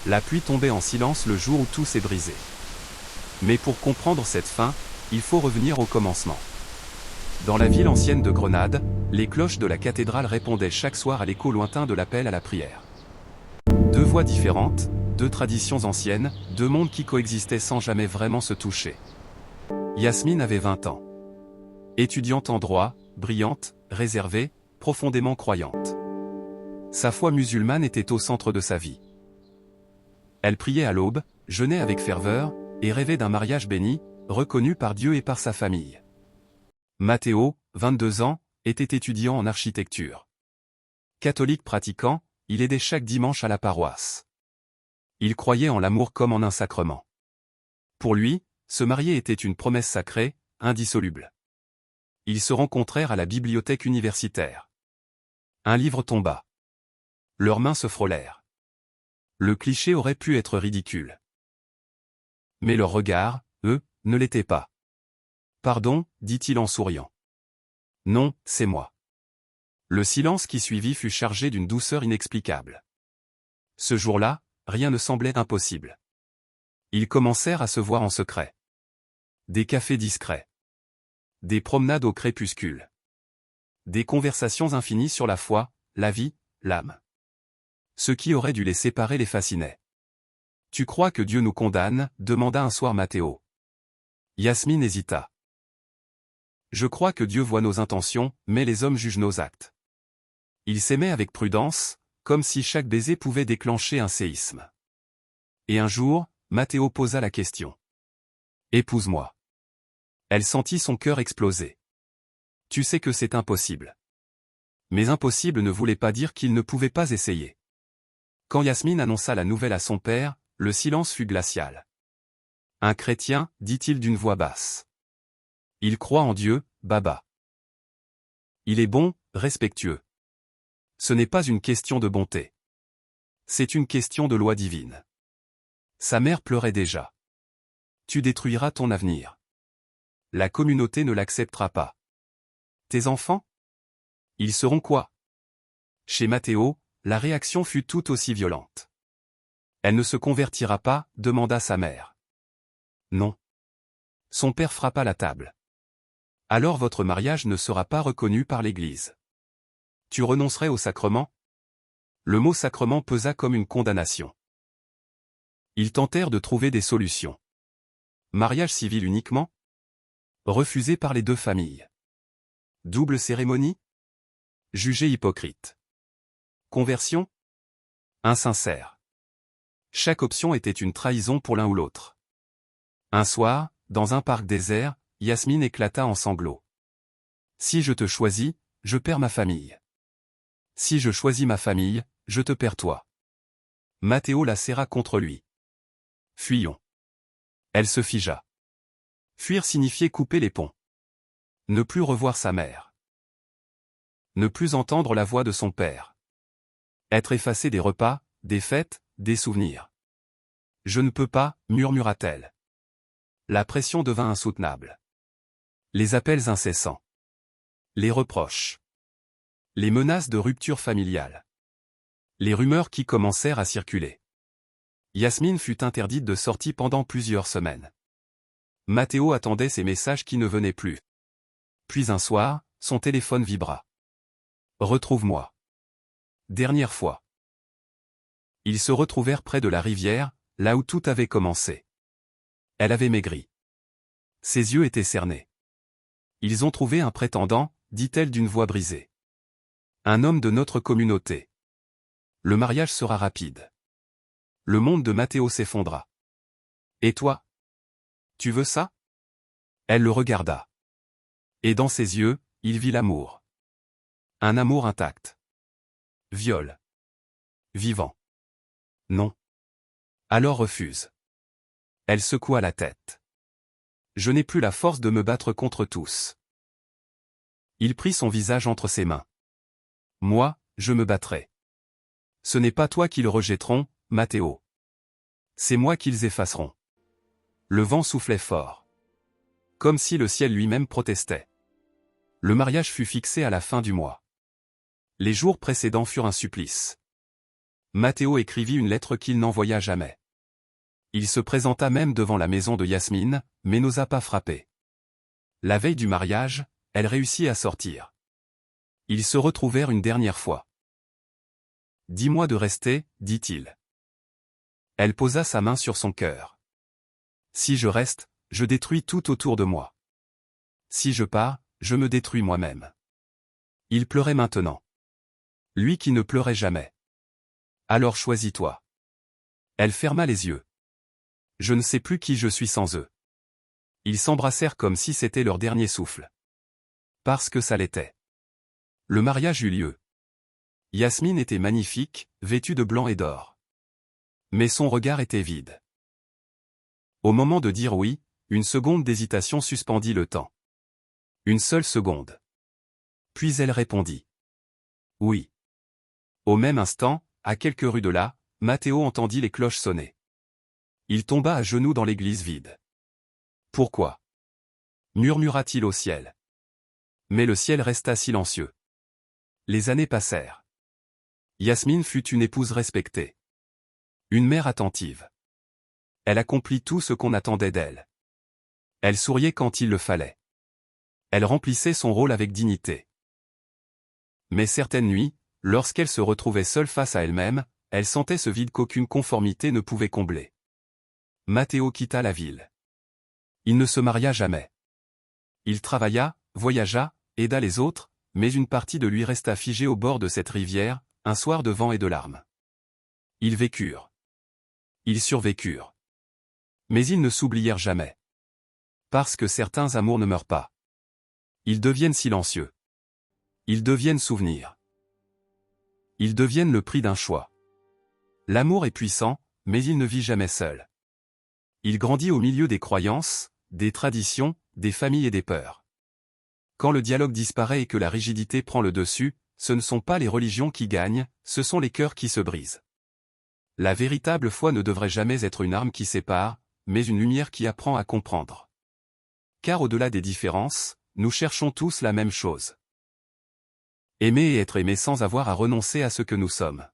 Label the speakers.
Speaker 1: La pluie tombait en silence le jour où tout s'est brisé. Mais pour comprendre cette fin, il faut revenir au commencement. Dans la ville ancienne de Grenade, les cloches de la cathédrale répondaient chaque soir à l'écho lointain de l'appel à la prière. Deux voix différentes, deux traditions anciennes, deux mondes qui coexistaient sans jamais vraiment se toucher. Yasmine avait 20 ans. Étudiante en droit, brillante, réservée, profondément croyante. Sa foi musulmane était au centre de sa vie. Elle priait à l'aube, jeûnait avec ferveur, et rêvait d'un mariage béni, reconnu par Dieu et par sa famille. Matteo, 22 ans, était étudiant en architecture. Catholique pratiquant, il aidait chaque dimanche à la paroisse. Il croyait en l'amour comme en un sacrement. Pour lui, se marier était une promesse sacrée, indissoluble. Ils se rencontrèrent à la bibliothèque universitaire. Un livre tomba. Leurs mains se frôlèrent. Le cliché aurait pu être ridicule. Mais leurs regards, eux, ne l'étaient pas. « Pardon, dit-il en souriant. Non, c'est moi. » Le silence qui suivit fut chargé d'une douceur inexplicable. Ce jour-là, rien ne semblait impossible. Ils commencèrent à se voir en secret. Des cafés discrets. Des promenades au crépuscule. Des conversations infinies sur la foi, la vie, l'âme. Ce qui aurait dû les séparer les fascinait. « Tu crois que Dieu nous condamne ?» demanda un soir Matteo. Yasmine hésita. « Je crois que Dieu voit nos intentions, mais les hommes jugent nos actes. » Ils s'aimaient avec prudence, comme si chaque baiser pouvait déclencher un séisme. Et un jour, Matteo posa la question. « Épouse-moi. » Elle sentit son cœur exploser. « Tu sais que c'est impossible. » Mais impossible ne voulait pas dire qu'il ne pouvait pas essayer. Quand Yasmine annonça la nouvelle à son père, le silence fut glacial. « Un chrétien, dit-il d'une voix basse. Il croit en Dieu, Baba. Il est bon, respectueux. Ce n'est pas une question de bonté. C'est une question de loi divine. » Sa mère pleurait déjà. « Tu détruiras ton avenir. La communauté ne l'acceptera pas. Tes enfants? Ils seront quoi? » Chez Matteo, la réaction fut tout aussi violente. « Elle ne se convertira pas ?» demanda sa mère. « Non. » Son père frappa la table. « Alors votre mariage ne sera pas reconnu par l'Église. Tu renoncerais au sacrement? » Le mot sacrement pesa comme une condamnation. Ils tentèrent de trouver des solutions. Mariage civil uniquement? Refusé par les deux familles. Double cérémonie? Jugé hypocrite. Conversion? Insincère. Chaque option était une trahison pour l'un ou l'autre. Un soir, dans un parc désert, Yasmine éclata en sanglots. « Si je te choisis, je perds ma famille. Si je choisis ma famille, je te perds toi. » Matteo la serra contre lui. « Fuyons. » Elle se figea. Fuir signifiait couper les ponts. Ne plus revoir sa mère. Ne plus entendre la voix de son père. Être effacé des repas, des fêtes, des souvenirs. « Je ne peux pas » murmura-t-elle. La pression devint insoutenable. Les appels incessants. Les reproches. Les menaces de rupture familiale. Les rumeurs qui commencèrent à circuler. Yasmine fut interdite de sortie pendant plusieurs semaines. Matteo attendait ces messages qui ne venaient plus. Puis un soir, son téléphone vibra. « Retrouve-moi. » Dernière fois. Ils se retrouvèrent près de la rivière, là où tout avait commencé. Elle avait maigri. Ses yeux étaient cernés. « Ils ont trouvé un prétendant, » dit-elle d'une voix brisée. « Un homme de notre communauté. Le mariage sera rapide. » Le monde de Matteo s'effondra. « Et toi? Tu veux ça ?» Elle le regarda. Et dans ses yeux, il vit l'amour. Un amour intact. Viol. Vivant. Non. Alors refuse. Elle secoua la tête. Je n'ai plus la force de me battre contre tous. Il prit son visage entre ses mains. Moi, je me battrai. Ce n'est pas toi qui le rejetteront, Matteo. C'est moi qu'ils effaceront. Le vent soufflait fort. Comme si le ciel lui-même protestait. Le mariage fut fixé à la fin du mois. Les jours précédents furent un supplice. Matteo écrivit une lettre qu'il n'envoya jamais. Il se présenta même devant la maison de Yasmine, mais n'osa pas frapper. La veille du mariage, elle réussit à sortir. Ils se retrouvèrent une dernière fois. « Dis-moi de rester, dit-il. » Elle posa sa main sur son cœur. « Si je reste, je détruis tout autour de moi. Si je pars, je me détruis moi-même. » Il pleurait maintenant. Lui qui ne pleurait jamais. « Alors choisis-toi. » Elle ferma les yeux. « Je ne sais plus qui je suis sans eux. » Ils s'embrassèrent comme si c'était leur dernier souffle. Parce que ça l'était. Le mariage eut lieu. Yasmine était magnifique, vêtue de blanc et d'or. Mais son regard était vide. Au moment de dire oui, une seconde d'hésitation suspendit le temps. Une seule seconde. Puis elle répondit. Oui. Au même instant, à quelques rues de là, Matteo entendit les cloches sonner. Il tomba à genoux dans l'église vide. Pourquoi? Murmura-t-il au ciel. Mais le ciel resta silencieux. Les années passèrent. Yasmine fut une épouse respectée. Une mère attentive. Elle accomplit tout ce qu'on attendait d'elle. Elle souriait quand il le fallait. Elle remplissait son rôle avec dignité. Mais certaines nuits, lorsqu'elle se retrouvait seule face à elle-même, elle sentait ce vide qu'aucune conformité ne pouvait combler. Matteo quitta la ville. Il ne se maria jamais. Il travailla, voyagea, aida les autres, mais une partie de lui resta figée au bord de cette rivière, un soir de vent et de larmes. Ils vécurent. Ils survécurent. Mais ils ne s'oublièrent jamais. Parce que certains amours ne meurent pas. Ils deviennent silencieux. Ils deviennent souvenirs. Ils deviennent le prix d'un choix. L'amour est puissant, mais il ne vit jamais seul. Il grandit au milieu des croyances, des traditions, des familles et des peurs. Quand le dialogue disparaît et que la rigidité prend le dessus, ce ne sont pas les religions qui gagnent, ce sont les cœurs qui se brisent. La véritable foi ne devrait jamais être une arme qui sépare, mais une lumière qui apprend à comprendre. Car au-delà des différences, nous cherchons tous la même chose. Aimer et être aimé sans avoir à renoncer à ce que nous sommes.